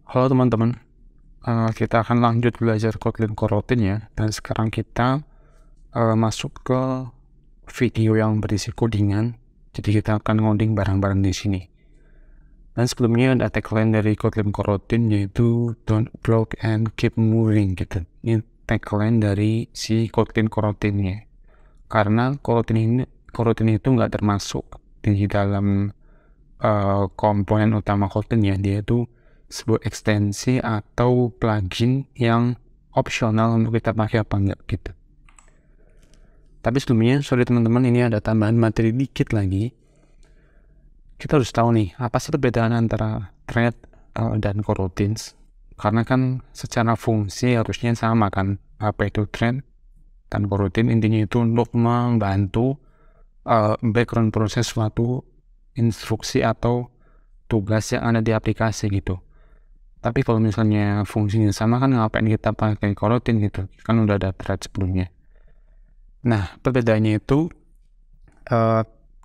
Halo teman-teman, kita akan lanjut belajar Kotlin Coroutine ya, dan sekarang kita masuk ke video yang berisi codingan. Jadi kita akan ngoding bareng-bareng di sini. Dan sebelumnya ada tagline dari Kotlin Coroutine yaitu "Don't block and keep moving" gitu. Ini tagline dari si Kotlin Coroutine-nya. Karena Coroutine itu nggak termasuk di dalam komponen utama Kotlin ya, dia itu sebuah ekstensi atau plugin yang opsional untuk kita pakai apa enggak gitu. Tapi sebelumnya, sorry teman-teman, ini ada tambahan materi dikit lagi. Kita harus tahu nih, apa sih perbedaan antara thread dan coroutines? Karena kan secara fungsi harusnya sama kan, apa itu thread dan coroutine, intinya itu untuk membantu background proses suatu instruksi atau tugas yang ada di aplikasi gitu. Tapi kalau misalnya fungsinya sama kan ngapain kita pakai coroutine gitu, kan udah ada thread sebelumnya. Nah, perbedaannya itu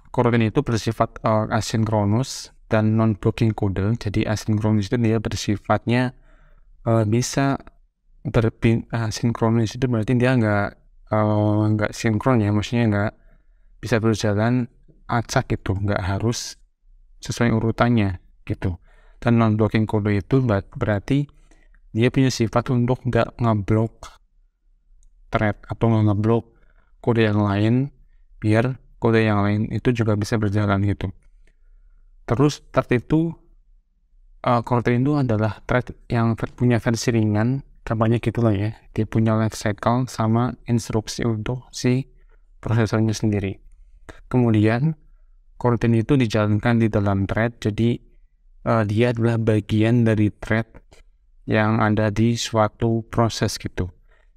coroutine itu bersifat asinkronus dan non-blocking code. Jadi asinkronus itu dia bersifatnya bisa asinkronus itu berarti dia nggak sinkron ya, maksudnya nggak bisa berjalan acak gitu, nggak harus sesuai urutannya gitu. Dan non-blocking code itu berarti dia punya sifat untuk nggak ngeblok thread atau nggak ngeblok kode yang lain, biar kode yang lain itu juga bisa berjalan gitu. Terus thread itu Kotlin itu adalah thread yang punya versi ringan, contohnya gitu lah ya. Dia punya life cycle sama instruksi untuk si prosesornya sendiri. Kemudian Kotlin itu dijalankan di dalam thread, jadi dia adalah bagian dari thread yang ada di suatu proses gitu.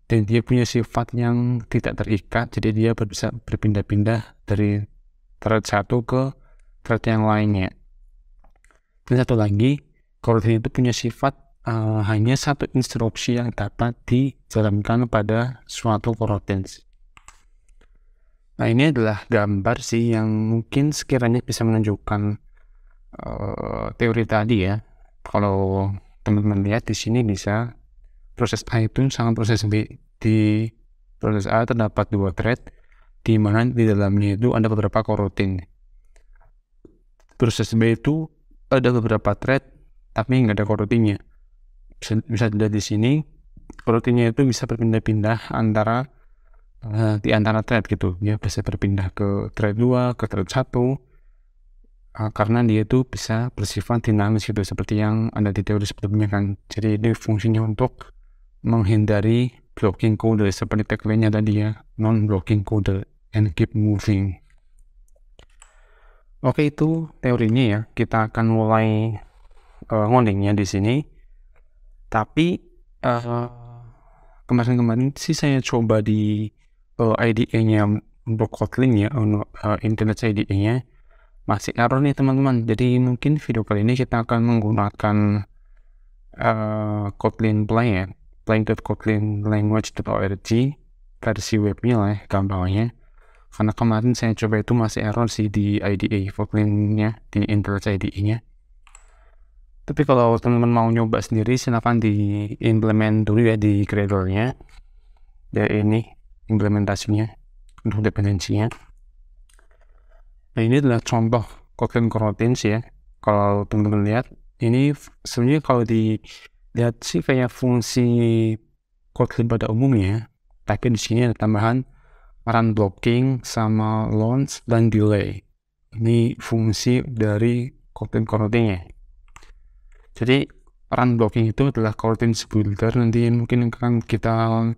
Dan dia punya sifat yang tidak terikat, jadi dia bisa berpindah-pindah dari thread satu ke thread yang lainnya. Dan satu lagi, Kotlin itu punya sifat hanya satu instruksi yang dapat dijalankan pada suatu coroutines. Nah, ini adalah gambar sih yang mungkin sekiranya bisa menunjukkan teori tadi ya. Kalau teman-teman lihat di sini bisa proses A itu sama proses B. Di proses A terdapat dua thread, di mana di dalamnya itu ada beberapa coroutine. Proses B itu ada beberapa thread, tapi nggak ada coroutine-nya. Bisa dilihat di sini, coroutine-nya itu bisa berpindah-pindah di antara thread gitu. Dia bisa berpindah ke thread 2, ke thread 1, karena dia itu bisa bersifat dinamis gitu, seperti yang ada di teori sebelumnya kan. Jadi ini fungsinya untuk menghindari blocking code seperti tagline-nya tadi ya, non-blocking code and keep moving. Oke, itu teorinya ya. Kita akan mulai ngodingnya di sini. Tapi kemarin sih saya coba di IDE-nya untuk Kotlin ya, internet IDE-nya masih error nih teman-teman. Jadi mungkin video kali ini kita akan menggunakan Kotlin Play ya, play.kotlinlanguage.org versi webnya lah ya, gampangnya. Karena kemarin saya coba itu masih error sih di IDE Kotlin-nya, di internet IDE-nya. Tapi kalau teman-teman mau nyoba sendiri, silahkan di-implement dulu ya di Gradle-nya. Ya ini implementasinya untuk dependensinya. Nah, ini adalah contoh Kotlin coroutines ya. Kalau teman-teman lihat, ini sebenarnya kalau dilihat sih kayak fungsi Kotlin pada umumnya, tapi di sini ada tambahan run blocking sama launch dan delay. Ini fungsi dari Kotlin coroutine-nya. Jadi run blocking itu adalah coroutines builder, nanti mungkin akan kita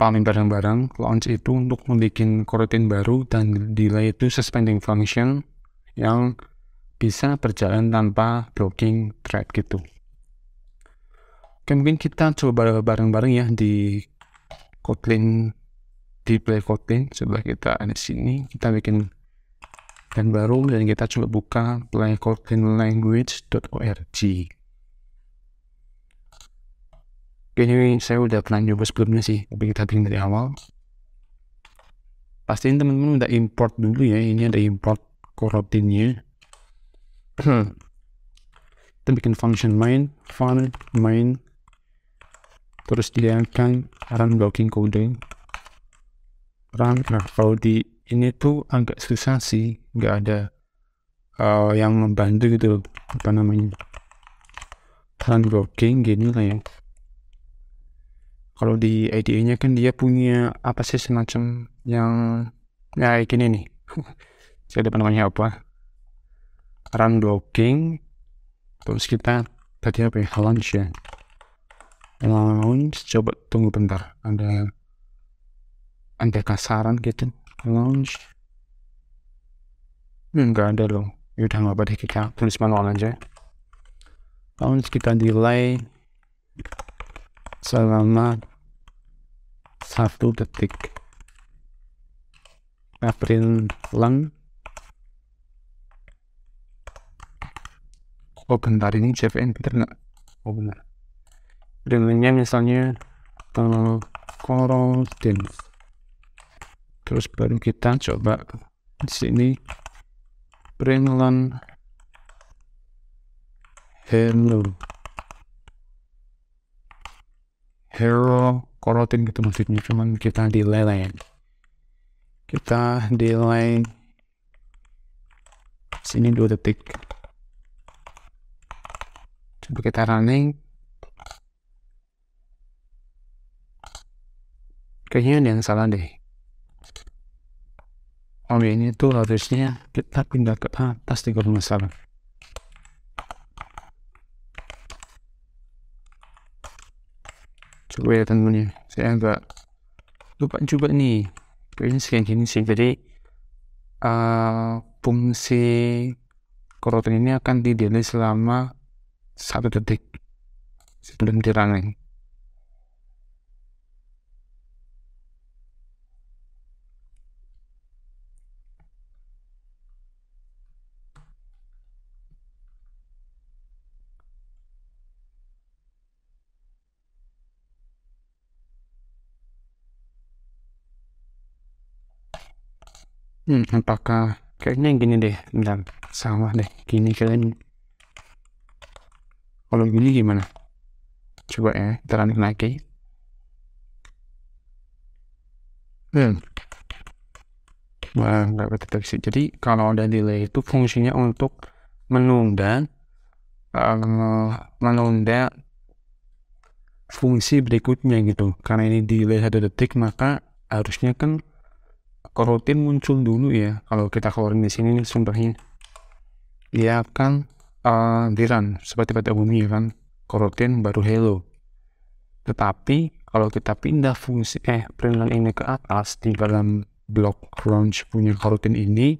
paling bareng-bareng. Launch itu untuk membuat coroutine baru, dan delay itu suspending function yang bisa berjalan tanpa blocking thread gitu. Oke, mungkin kita coba bareng-bareng ya di Kotlin, di Play Kotlin. Coba kita ada sini, kita bikin dan baru, dan kita coba buka play.kotlinlanguage.org. Oke, ini saya udah pernah nyoba sebelumnya sih, tapi kita bikin dari awal. Pastiin teman-teman udah import dulu ya. Ini ada import coroutine-nya. kita bikin function main, terus dia akan run blocking code run. Nah, kalau di ini tuh agak susah sih, nggak ada yang membantu gitu, apa namanya, run blocking gini lah ya. Kalau di IDE nya kan dia punya apa sih, semacam yang ya gini nih saya lupa namanya apa, run blocking, terus kita tadi apa ya, launch ya, launch. Coba tunggu bentar, ada kasaran gitu, launch nggak ada loh. Yaudah nggak apa deh, kita tulis manual aja. Launch kita delay selama 1 detik. April lang. Oh bentar, ini CVN bener nggak? Oh bener. Printnya misalnya corotin. Terus baru kita coba di sini println hero corotin gitu maksudnya, cuman kita delay lah ya. Kita delay sini 2 detik. Coba kita running. Kayaknya ada yang salah deh. Oh ini tuh harusnya kita pindah ke atas deh kalau nggak salah. Coba ya teman-teman, saya agak lupa juga nih. Kayaknya kayak gini sih. Jadi fungsi coroutine ini akan di delay selama 1 detik sebelum di running. Apakah kayaknya gini deh, bentar, salah deh, gini kalian. Kalau gini gimana? Coba ya, kita running lagi. Wah, nggak berdeteksi. Jadi kalau ada delay itu fungsinya untuk menunda fungsi berikutnya gitu. Karena ini delay 1 detik, maka harusnya kan coroutine muncul dulu ya. Kalau kita keluarin di sini nih contohnya, dia akan di run seperti pada umumnya kan, coroutine baru hello. Tetapi kalau kita pindah fungsi println ini ke atas di dalam block launch punya coroutine ini,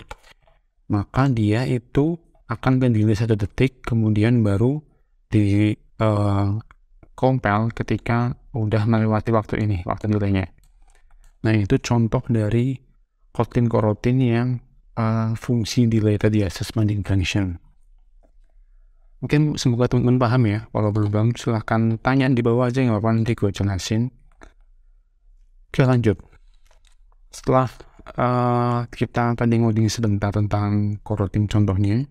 maka dia itu akan delay 1 detik, kemudian baru di compile ketika udah melewati waktu ini, waktu delaynya. Nah itu contoh dari coroutine yang fungsi delay tadi ya, suspending function. Mungkin semoga teman-teman paham ya. Kalau belum paham silahkan tanya di bawah aja, nggak apa-apa, nanti gue jelasin. Oke lanjut. Setelah kita tadi ngoding sebentar tentang coroutine contohnya,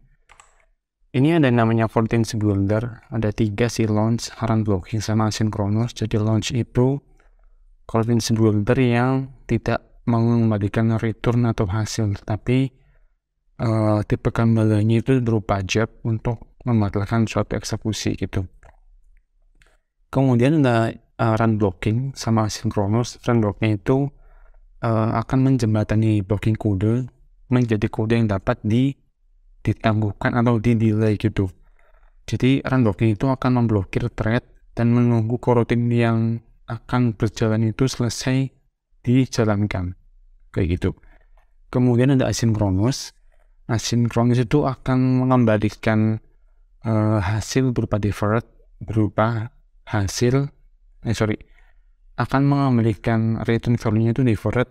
ini ada namanya coroutine builder. Ada 3 sih, launch, run blocking, sama asynchronous. Jadi launch itu coroutine builder yang tidak mengembalikan return atau hasil, tapi tipe kembaliannya itu berupa job untuk membatalkan suatu eksekusi gitu. Kemudian ada run blocking sama asynchronous. Run blocking itu akan menjembatani blocking kode menjadi kode yang dapat ditangguhkan atau di delay gitu. Jadi run blocking itu akan memblokir thread dan menunggu coroutine yang akan berjalan itu selesai dijalankan kayak gitu. Kemudian ada asynchronous. Asynchronous itu akan mengembalikan hasil berupa deferred, berupa hasil akan mengembalikan return value-nya itu deferred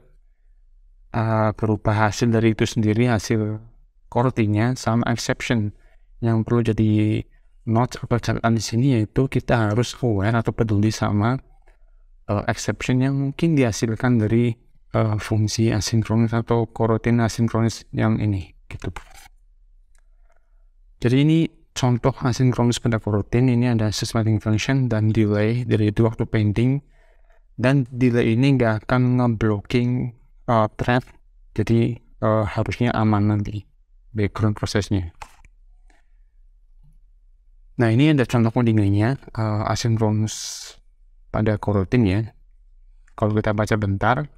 berupa hasil dari itu sendiri, hasil coroutine-nya, sama exception. Yang perlu jadi note atau catatan di sini yaitu kita harus aware atau peduli sama exception yang mungkin dihasilkan dari fungsi asynchronous atau coroutine asynchronous yang ini gitu. Jadi ini contoh asynchronous pada coroutine ini ada suspending function dan delay, dari itu waktu pending, dan delay ini nggak akan ngeblocking thread, jadi harusnya aman nanti background prosesnya. Nah, ini ada contoh codingannya asynchronous pada coroutine ya. Kalau kita baca bentar,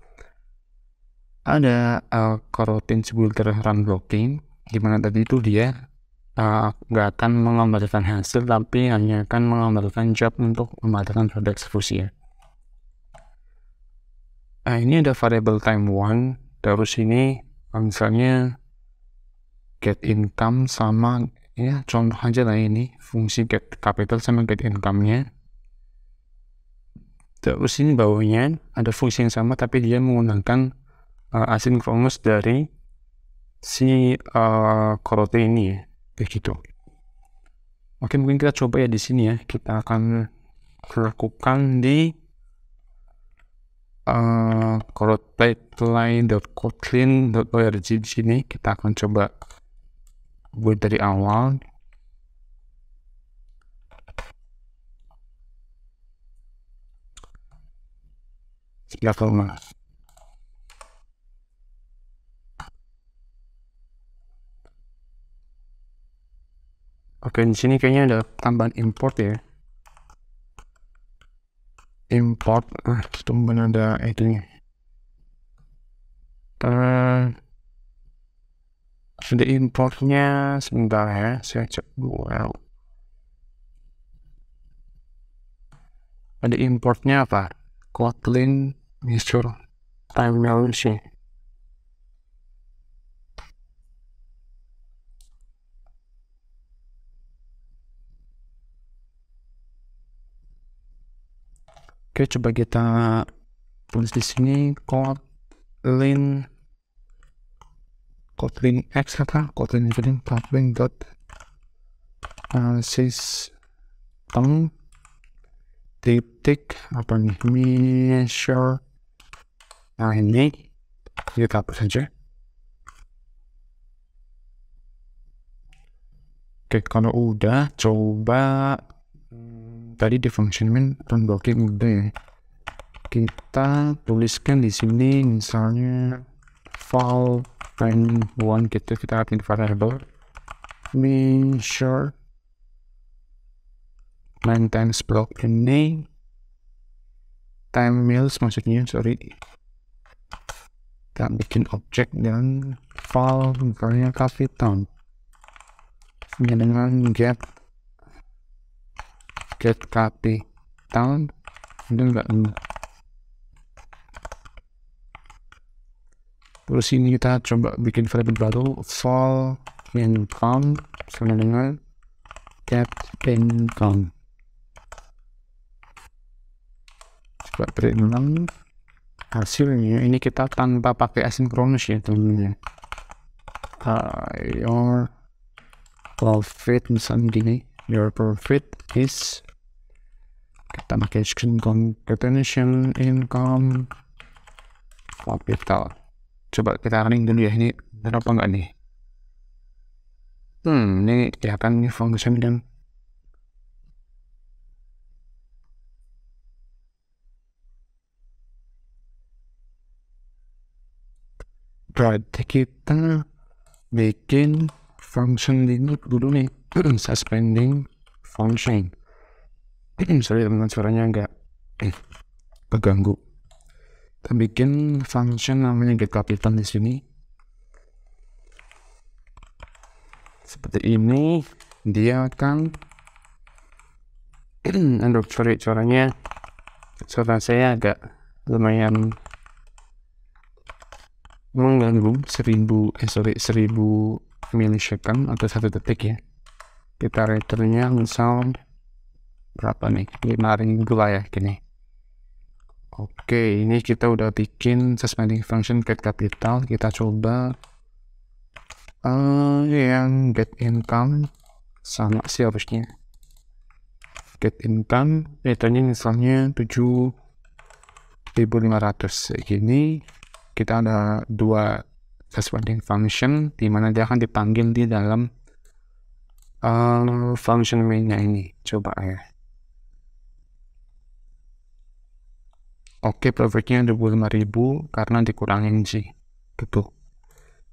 ada coroutine builder run blocking, dimana tadi itu dia nggak akan menggambarkan hasil, tapi hanya akan menggambarkan job untuk mematikan pada eksekusi ya. Nah, ini ada variable time1, terus ini misalnya get income sama, ya contoh aja lah ini, fungsi get capital sama get income-nya. Terus ini bawahnya ada fungsi yang sama, tapi dia menggunakan asynchronous dari si coroutine ini ya, kayak gitu. Oke, mungkin kita coba ya di sini ya. Kita akan lakukan di coroutine.kotlin.org. di sini kita akan coba buat dari awal. Sebelah rumah. Oke, di sini kayaknya ada tambahan import ya. Import, tumben ada itunya. Ada importnya, sebentar ya, saya cek dulu. Ada importnya apa? Kotlin measure time sih. Oke, coba kita tulis di sini Kotlin X apa? Kotlin dot system titik apa nih, measure. Nah, ini kita hapus saja. Oke, kalau udah, coba tadi di function main run blocking udah ya. Kita tuliskan di sini misalnya file time1 gitu, kita akan variable measure maintenance block ini time mills maksudnya, sorry. Kita bikin objek dan file misalnya capital dengan get capital itu enggak. Terus ini kita coba bikin variable baru file income sama dengan get income. Coba berulang hasilnya. Ini kita tanpa pakai asynchronous ya teman-teman. Your profit misalnya gini, your profit is, kita pakai concatenation income capital. Coba kita running dulu ya, ini benar apa enggak nih? Ini kelihatan nih function dan berarti kita bikin function ini dulu nih, suspending function. Sorry teman-teman, suaranya agak keganggu. Kita bikin function namanya get capital di sini. Seperti ini, dia akan aduh sorry, suara saya agak lumayan mengganggu. 1000 millisecond atau 1 detik ya. Kita returnnya misal berapa nih, 5000 lah ya gini. Oke, ini kita udah bikin suspending function get capital. Kita coba yang get income sama sih harusnya. Get income returnnya misalnya 7500 gini. Kita ada dua suspending function di mana dia akan dipanggil di dalam function mainnya ini coba ya. Oke, profitnya 25.000 karena dikurangin sih gitu.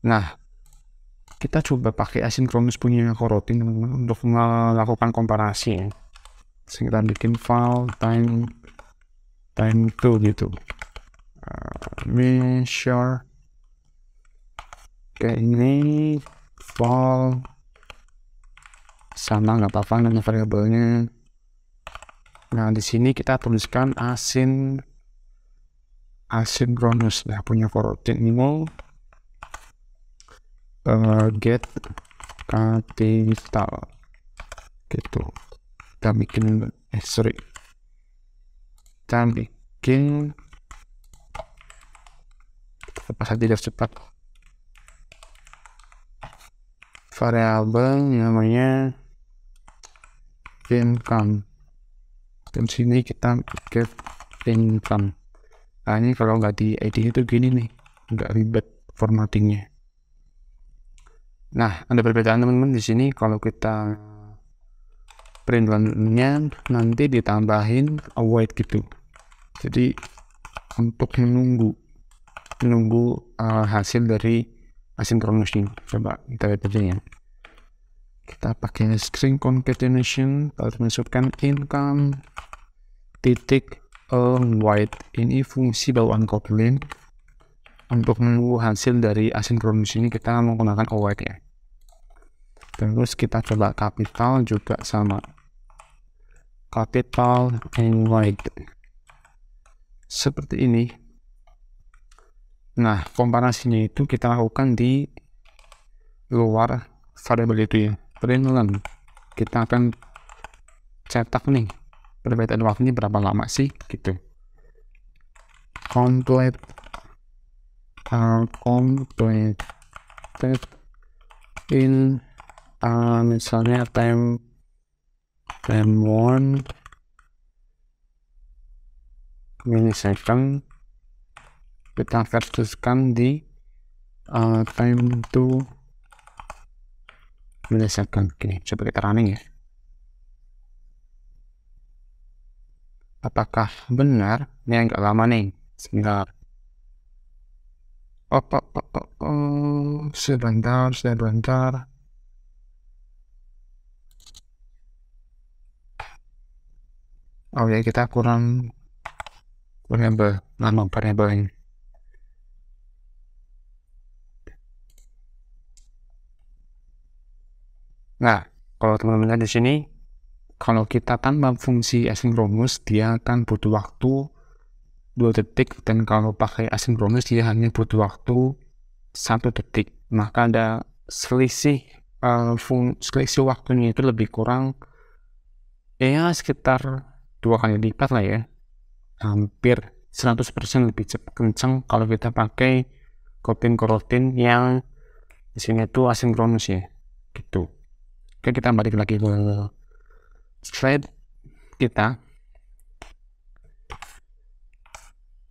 Nah, kita coba pakai asinkronus punya coroutine teman-teman untuk melakukan komparasi ya. Kita bikin file time to gitu, measure kayak ini, file sama nggak apa-apa nama variabelnya. Nah di sini kita tuliskan asinkronus ya, punya coroutine ini get capital gitu. Kita bikin pas tidak cepat variabel namanya income. Dan sini kita get income. Nah ini kalau nggak di ID itu gini nih, nggak ribet formattingnya. Nah ada perbedaan teman-teman di sini. Kalau kita print-nya nanti ditambahin await gitu. Jadi untuk menunggu hasil dari asinkronus ini. Coba kita lihat aja ya. Kita pakai string concatenation, harus masukkan income titik await. Ini fungsi bawaan Kotlin. Untuk menunggu hasil dari asinkronus ini kita menggunakan await ya. Terus kita coba capital juga sama, capital and wait seperti ini. Nah komparasinya itu kita lakukan di luar variabel itu ya. Print kita akan cetak nih perbedaan waktunya berapa lama sih gitu. Complete in misalnya time 1 millisecond, kita versuskan di time 2 millisecond. Oke, coba kita running ya. Apakah benar? Ini agak lama nih, sebentar. Sebentar. Oh ya, kita kurang nama variabel ini. Nah, kalau teman-teman lihat di sini, kalau kita tambah fungsi asinkronus, dia akan butuh waktu 2 detik, dan kalau pakai asinkronus dia hanya butuh waktu 1 detik. Maka ada selisih waktunya itu lebih kurang ya sekitar 2 kali lipat lah ya, hampir 100% lebih kencang kalau kita pakai Kotlin coroutine yang di sini itu asinkronus ya gitu. Oke, kita balik lagi ke slide kita.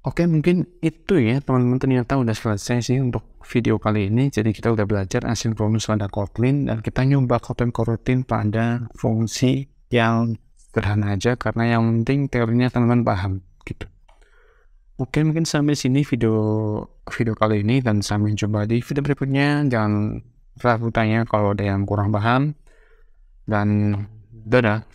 Oke, mungkin itu ya teman-teman, ternyata udah selesai sih untuk video kali ini. Jadi kita udah belajar asinkronus pada Kotlin, dan kita nyoba Kotlin coroutine pada fungsi yang sederhana aja, karena yang penting teorinya teman-teman paham gitu. Oke, mungkin sampai sini video kali ini, dan sampai jumpa di video berikutnya. Jangan ragu tanya kalau ada yang kurang paham, dan dadah.